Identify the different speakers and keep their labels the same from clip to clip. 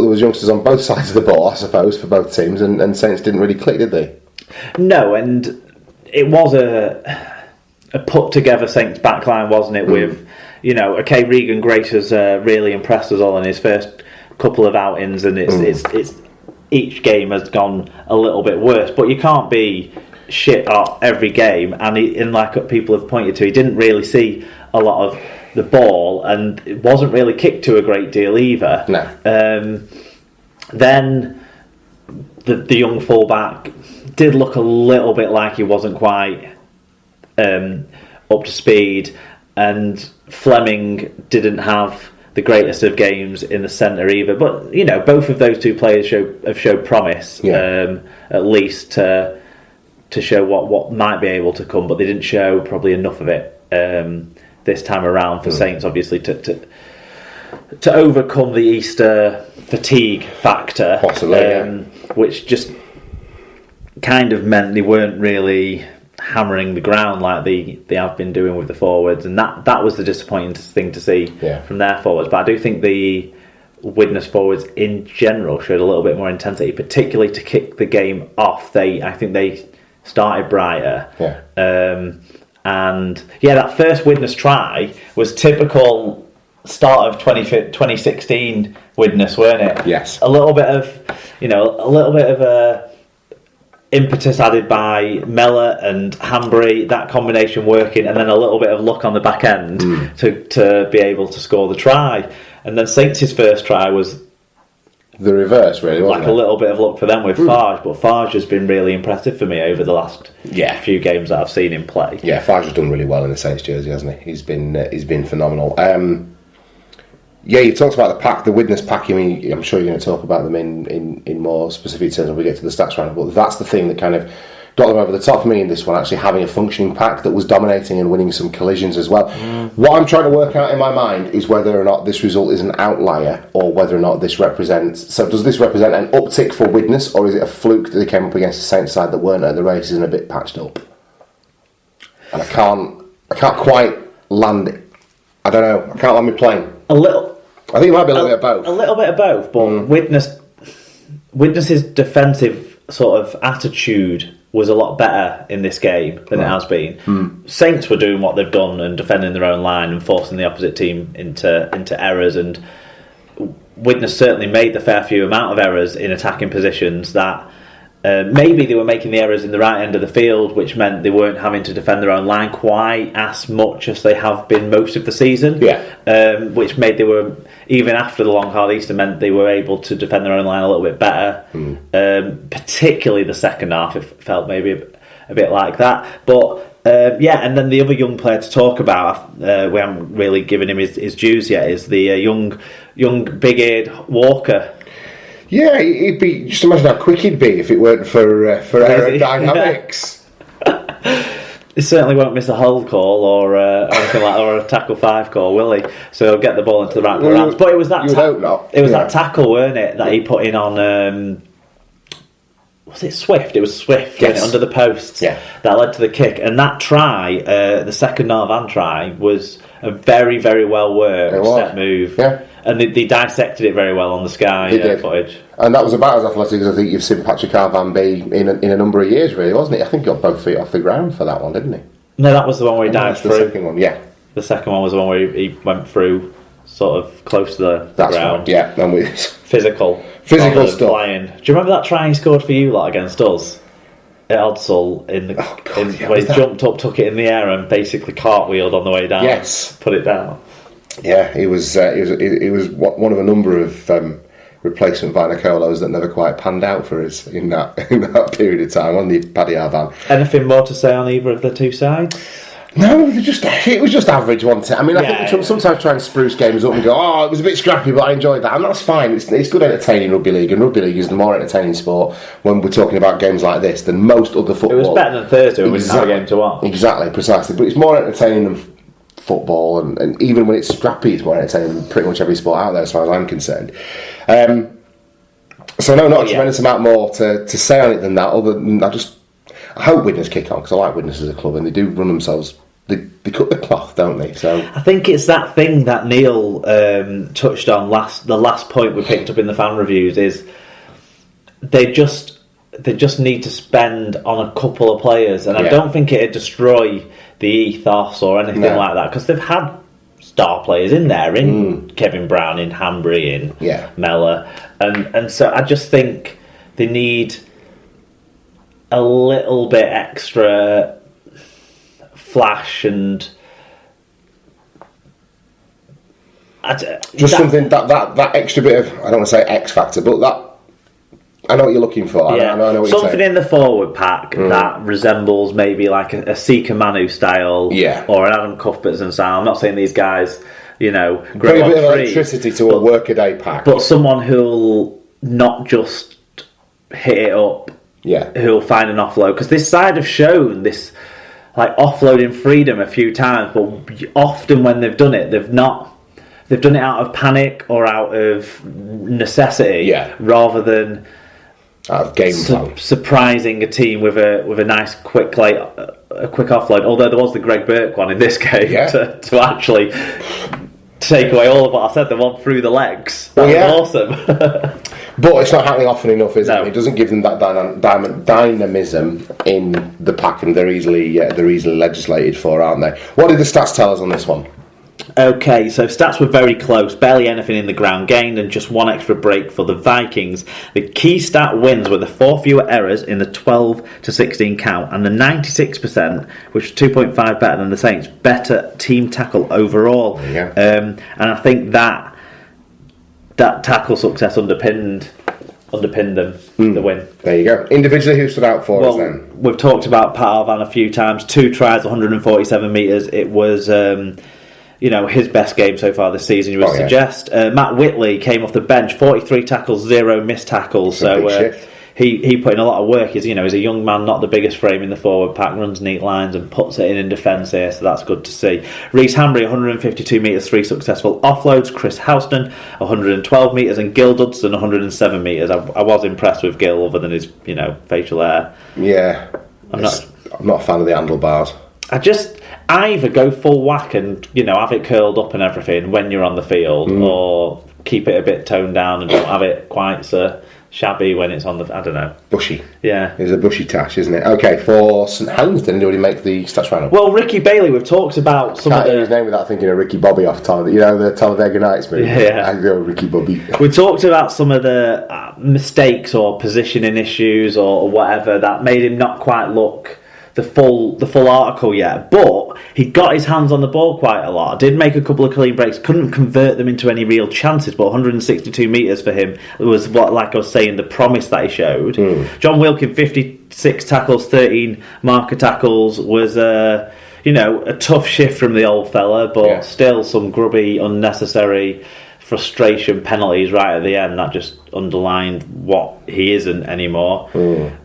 Speaker 1: there was youngsters on both sides of the ball, I suppose, for both teams, and Saints didn't really click, did they?
Speaker 2: No, and it was a put-together Saints backline, wasn't it, with, okay, Regan Grace has really impressed us all in his first couple of outings, and it's each game has gone a little bit worse, but you can't be shit at every game, and like people have pointed to, he didn't really see a lot of the ball, and it wasn't really kicked to a great deal either.
Speaker 1: No.
Speaker 2: Then the young fullback did look a little bit like he wasn't quite up to speed, and Fleming didn't have the greatest of games in the centre either. But both of those two players have showed promise, at least to show what might be able to come, but they didn't show probably enough of it this time around for Saints, obviously, to overcome the Easter fatigue factor,
Speaker 1: possibly,
Speaker 2: which just kind of meant they weren't really hammering the ground like they have been doing with the forwards, and that was the disappointing thing to see from their forwards. But I do think the Widnes forwards in general showed a little bit more intensity, particularly to kick the game off. I think they started brighter. And that first Widnes try was typical start of 2016 Widnes, weren't it?
Speaker 1: Yes.
Speaker 2: A little bit of impetus added by Mellor and Hanbury, that combination working, and then a little bit of luck on the back end to be able to score the try. And then Saints' first try was
Speaker 1: the reverse, really, wasn't
Speaker 2: like a little bit of luck for them with Farge, but Farge has been really impressive for me over the last few games that I've seen him play.
Speaker 1: Yeah, Farge has done really well in the Saints jersey, hasn't he? He's been phenomenal. You talked about the pack, the Widnes pack. I mean, I'm sure you're going to talk about them in more specific terms when we get to the stats round. But that's the thing that kind of got them over the top for me in this one, actually having a functioning pack that was dominating and winning some collisions as well. What I'm trying to work out in my mind is whether or not this result is an outlier, or whether or not this represents... So does this represent an uptick for Widnes, or is it a fluke that they came up against the Saints side that weren't at the races and a bit patched up? And I can't quite land it. I don't know. I can't land me plane.
Speaker 2: A little...
Speaker 1: I think it might be a little bit of both.
Speaker 2: A little bit of both, but Widnes's defensive sort of attitude was a lot better in this game than it has been. Saints were doing what they've done and defending their own line and forcing the opposite team into errors, and Widnes certainly made the fair few amount of errors in attacking positions that maybe they were making the errors in the right end of the field, which meant they weren't having to defend their own line quite as much as they have been most of the season. Which made they were, even after the long hard Easter, meant they were able to defend their own line a little bit better. Particularly the second half, it felt maybe a bit like that. But and then the other young player to talk about, we haven't really given him his dues yet, is the young big-eared Walker.
Speaker 1: Yeah, he'd be. Just imagine how quick he'd be if it weren't for aerodynamics.
Speaker 2: He certainly won't miss a hold call or anything like, or a tackle 5 call, will he? So he'll get the ball into the right hands. But it was that.
Speaker 1: Hope not.
Speaker 2: It was that tackle, weren't it, that he put in on. Was it Swift? It was Swift,
Speaker 1: yes.
Speaker 2: Under the posts.
Speaker 1: Yeah. That
Speaker 2: led to the kick, and that try, the second Norvan try, was a very, very well worked step move.
Speaker 1: Yeah.
Speaker 2: And they dissected it very well on the Sky footage.
Speaker 1: And that was about as athletic as I think you've seen Patrick Arvan be in a number of years, really, wasn't he? I think he got both feet off the ground for that one, didn't he?
Speaker 2: No, that was the one where he dived through.
Speaker 1: The second one, yeah.
Speaker 2: The second one was the one where he went through sort of close to the ground.
Speaker 1: Right, yeah. And
Speaker 2: Physical
Speaker 1: stuff.
Speaker 2: Flying. Do you remember that try he scored for you lot against us? At Odsall, where he jumped up, took it in the air and basically cartwheeled on the way down.
Speaker 1: Yes.
Speaker 2: Put it down.
Speaker 1: Yeah, he was one of a number of replacement Vinocolos that never quite panned out for us in that period of time, wasn't he, Paddy Arvan?
Speaker 2: Anything more to say on either of the two sides?
Speaker 1: No, it was just average, wasn't it? I mean, I think we sometimes try and spruce games up and go, it was a bit scrappy, but I enjoyed that, and that's fine. It's good entertaining rugby league, and rugby league is the more entertaining sport when we're talking about games like this than most other football.
Speaker 2: It was better than Thursday when we didn't have a game to watch.
Speaker 1: Exactly, precisely. But it's more entertaining than football, and even when it's scrappy, it's more entertaining than pretty much every sport out there, as far as I'm concerned. So no, not a tremendous amount more to say on it than that. Other than I hope Widnes kick on, because I like Widnes as a club, and they do run themselves. They cut the cloth, don't they? So
Speaker 2: I think it's that thing that Neil touched on the last point we picked up in the fan reviews is they just need to spend on a couple of players, and I don't think it'd destroy the ethos or anything like that, because they've had star players in there, in Kevin Brown, in Hanbury, in Mellor, and so I just think they need a little bit extra flash and
Speaker 1: something that extra bit of, I don't want to say X factor, but that. I know what you're looking for. I know what you're
Speaker 2: something in the forward pack that resembles maybe like a Sika Manu style, or an Adam Cuthbertson style. I'm not saying these guys,
Speaker 1: bring a bit of electricity to a workaday pack,
Speaker 2: but someone who'll not just hit it up, who'll find an offload, because this side have shown this like offloading freedom a few times, but often when they've done it, they've done it out of panic or out of necessity, rather than
Speaker 1: out of game plan.
Speaker 2: Surprising a team with a nice quick offload. Although there was the Greg Burke one in this game to actually take away all of what I said. The one through the legs. That was awesome.
Speaker 1: But it's not happening often enough, is it? It doesn't give them that dynamism in the pack, and they're easily legislated for, aren't they? What did the stats tell us on this one?
Speaker 2: Okay, so stats were very close, barely anything in the ground gained, and just one extra break for the Vikings. The key stat wins were the 4 fewer errors in the 12 to 16 count, and the 96%, which was 2.5 better than the Saints, better team tackle overall. And I think that tackle success underpinned them, the win.
Speaker 1: There you go. Individually, who stood out for us then?
Speaker 2: We've talked about Pat Arvan a few times. 2 tries, 147 metres. It was his best game so far this season, you would suggest. Matt Whitley came off the bench, 43 tackles, 0 missed tackles. So he put in a lot of work. He's a young man, not the biggest frame in the forward pack, runs neat lines and puts it in defence here, so that's good to see. Reece Hanbury, 152 metres, 3 successful offloads. Chris Houston, 112 metres, and Gil Dudson, 107 metres. I was impressed with Gil, other than his facial hair.
Speaker 1: Yeah, I'm not a fan of the handlebars.
Speaker 2: Either go full whack and have it curled up and everything when you're on the field, or keep it a bit toned down and don't have it quite so shabby when it's on the. I don't know.
Speaker 1: Bushy.
Speaker 2: Yeah,
Speaker 1: it's a bushy tash, isn't it? Okay, for St Helens, did anybody make the stats roundup?
Speaker 2: Well, Ricky Bailey, we've talked about some
Speaker 1: Can't hear his name without thinking of Ricky Bobby off time. The Talladega Nights movie.
Speaker 2: Yeah,
Speaker 1: I go Ricky Bobby.
Speaker 2: We talked about some of the mistakes or positioning issues or whatever that made him not quite look the full article yet, but he got his hands on the ball quite a lot. Did make a couple of clean breaks, couldn't convert them into any real chances, but 162 metres for him was what, like I was saying, the promise that he showed. John Wilkin, 56 tackles, 13 marker tackles, was a tough shift from the old fella, but still some grubby, unnecessary frustration penalties right at the end that just underlined what he isn't anymore.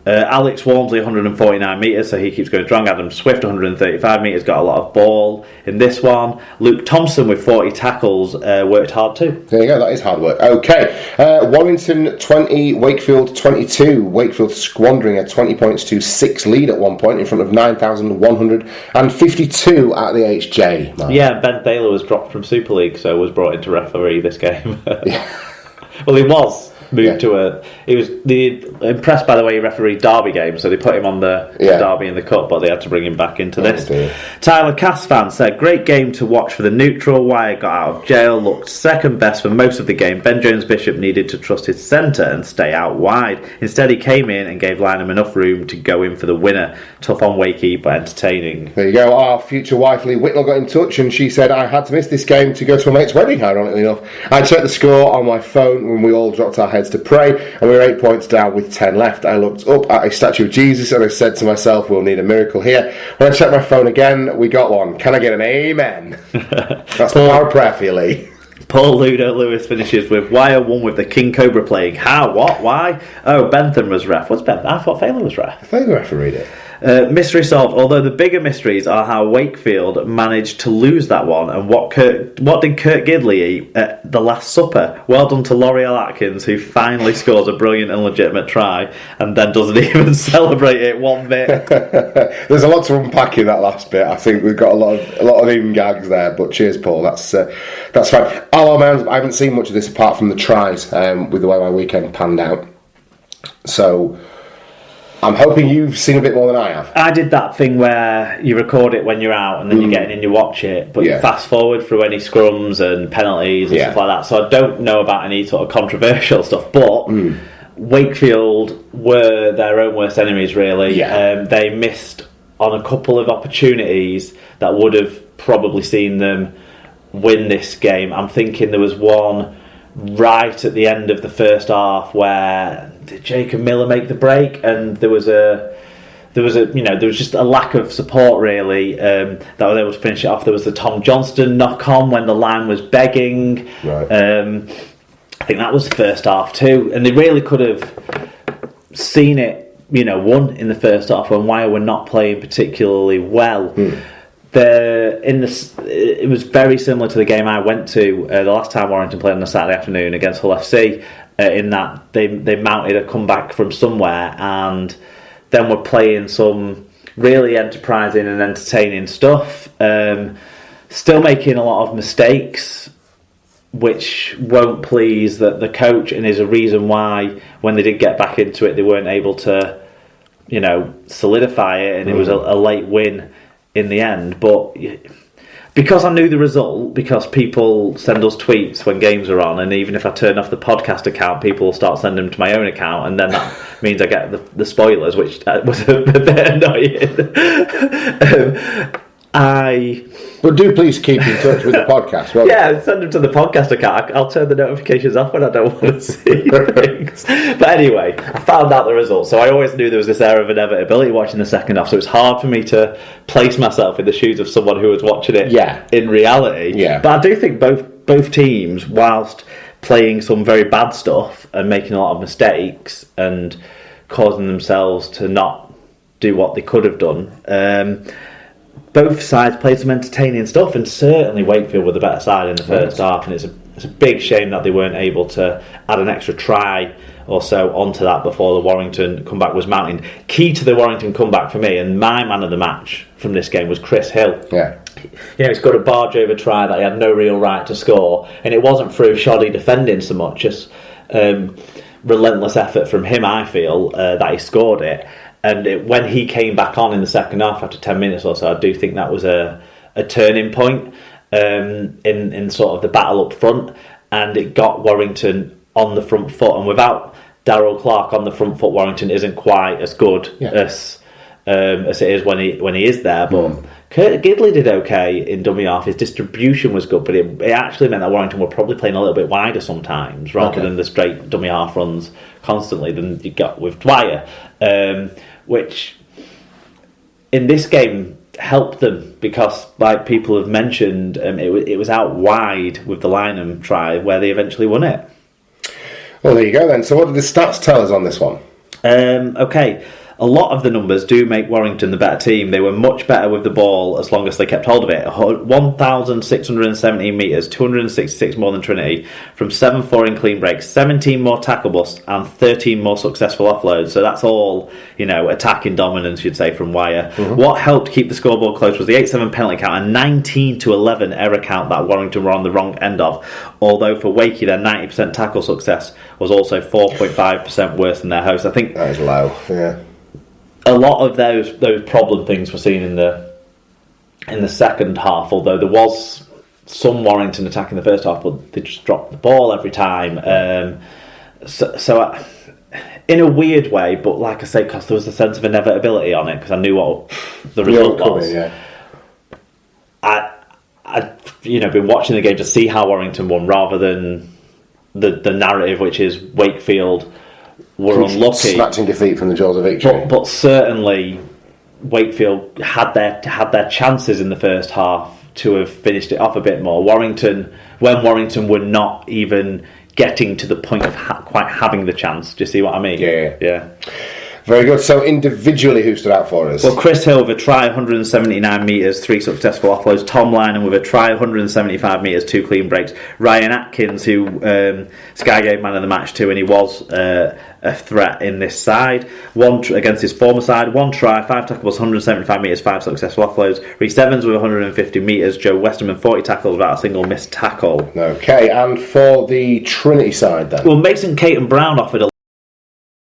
Speaker 2: Alex Walmsley, 149 metres, so he keeps going strong. Adam Swift, 135 metres, got a lot of ball in this one. Luke Thompson with 40 tackles worked hard too.
Speaker 1: There you go, that is hard work. Okay, Warrington 20, Wakefield 22. Wakefield squandering a 20 points to 6 lead at one point in front of 9,152 at the HJ. Man.
Speaker 2: Yeah, Ben Thaler was dropped from Super League, so was brought in to referee this game. Well, he was moved to he was impressed by the way he refereed Derby games, so they put him on the Derby in the Cup, but they had to bring him back into this.
Speaker 1: Dear.
Speaker 2: Tyler Casfan said, great game to watch for the neutral. Wyatt got out of jail, looked second best for most of the game. Ben Jones Bishop needed to trust his centre and stay out wide. Instead he came in and gave Lynham enough room to go in for the winner. Tough on Wakey but entertaining.
Speaker 1: There you go. Our future wife Lee Whitnell got in touch and she said I had to miss this game to go to a mate's wedding, ironically enough. I checked the score on my phone when we all dropped our heads to pray, and we were 8 points down with 10 left. I looked up at a statue of Jesus and I said to myself, we'll need a miracle here. When I checked my phone again, we got one. Can I get an amen? That's the power of prayer for you, Lee.
Speaker 2: Paul Ludo Lewis finishes with Wire won with the King Cobra playing. How? What? Why? Oh, Bentham was ref. What's Bentham? I thought Thaler was ref.
Speaker 1: Thaler refereed it.
Speaker 2: Mystery solved. Although the bigger mysteries are how Wakefield managed to lose that one, and what did Kurt Gidley eat at the Last Supper? Well done to L'Oreal Atkins, who finally scores a brilliant and legitimate try, and then doesn't even celebrate it one bit.
Speaker 1: There's a lot to unpack in that last bit. I think we've got a lot of in gags there. But cheers, Paul. That's fine. I haven't seen much of this apart from the tries with the way my weekend panned out. So I'm hoping you've seen a bit more than I have.
Speaker 2: I did that thing where you record it when you're out and then you're getting in, you watch it, but you fast forward through any scrums and penalties and stuff like that. So I don't know about any sort of controversial stuff, but Wakefield were their own worst enemies, really. They missed on a couple of opportunities that would have probably seen them win this game. I'm thinking there was one right at the end of the first half where did Jacob Miller make the break, and there was just a lack of support, really, that was able to finish it off. There was the Tom Johnston knock on when the line was begging.
Speaker 1: Right.
Speaker 2: I think that was the first half too, and they really could have seen it, won in the first half when Wire were not playing particularly well. It was very similar to the game I went to the last time Warrington played on a Saturday afternoon against Hull FC, in that they mounted a comeback from somewhere and then were playing some really enterprising and entertaining stuff, still making a lot of mistakes which won't please the coach, and is a reason why when they did get back into it they weren't able to solidify it, and it was a late win in the end. But because I knew the result, because people send us tweets when games are on, and even if I turn off the podcast account, people will start sending them to my own account, and then that means I get the spoilers, which was a bit annoying.
Speaker 1: But do please keep in touch with the podcast.
Speaker 2: Send them to the podcast account. I'll turn the notifications off when I don't want to see things. But anyway, I found out the result, so I always knew there was this air of inevitability watching the second half, so it's hard for me to place myself in the shoes of someone who was watching it in reality. But I do think both teams, whilst playing some very bad stuff and making a lot of mistakes and causing themselves to not do what they could have done, both sides played some entertaining stuff, and certainly Wakefield were the better side in the first half, and it's a big shame that they weren't able to add an extra try or so onto that before the Warrington comeback was mounting. Key to the Warrington comeback for me, and my man of the match from this game, was Chris Hill. He's got a barge over try that he had no real right to score, and it wasn't through shoddy defending so much as relentless effort from him, I feel, that he scored it. And when he came back on in the second half after 10 minutes or so, I do think that was a turning point in sort of the battle up front, and it got Warrington on the front foot. And without Darryl Clark on the front foot, Warrington isn't quite as good as it is when he is there. But Kurt Gidley did okay in dummy half. His distribution was good, but it actually meant that Warrington were probably playing a little bit wider sometimes, rather than the straight dummy half runs constantly than you got with Dwyer, which in this game helped them because, like people have mentioned, it was out wide with the Lynham try where they eventually won it.
Speaker 1: Well, there you go then. So what did the stats tell us on this one?
Speaker 2: Okay. A lot of the numbers do make Warrington the better team. They were much better with the ball as long as they kept hold of it. 1,617 metres, 266 more than Trinity, from 7-4 in clean breaks, 17 more tackle busts, and 13 more successful offloads. So that's all, attacking dominance, you'd say, from Wire. What helped keep the scoreboard close was the 8-7 penalty count and 19-11 error count that Warrington were on the wrong end of. Although for Wakey, their 90% tackle success was also 4.5% worse than their host. I think
Speaker 1: that is low,
Speaker 2: a lot of those problem things were seen in the second half, although there was some Warrington attack in the first half, but they just dropped the ball every time. So in a weird way, but like I say, because there was a sense of inevitability on it, because I knew what the result was. I'd been watching the game to see how Warrington won, rather than the narrative, which is Wakefield were unlucky,
Speaker 1: snatching defeat from the jaws of victory.
Speaker 2: But certainly Wakefield had their chances in the first half to have finished it off a bit more. Warrington were not even getting to the point of quite having the chance. Do you see what I mean?
Speaker 1: Yeah. Very good. So individually, who stood out for us?
Speaker 2: Well, Chris Hill with a try, 179 metres, 3 successful offloads. Tom Lynham with a try, 175 metres, 2 clean breaks. Ryan Atkins, who Sky gave man of the match to, and he was a threat in this side. Against his former side, 1 try, 5 tackles, 175 metres, 5 successful offloads. Rhys Evans with 150 metres. Joe Westerman, 40 tackles without a single missed tackle.
Speaker 1: Okay, and for the Trinity side then?
Speaker 2: Well, Mason Caton Brown offered a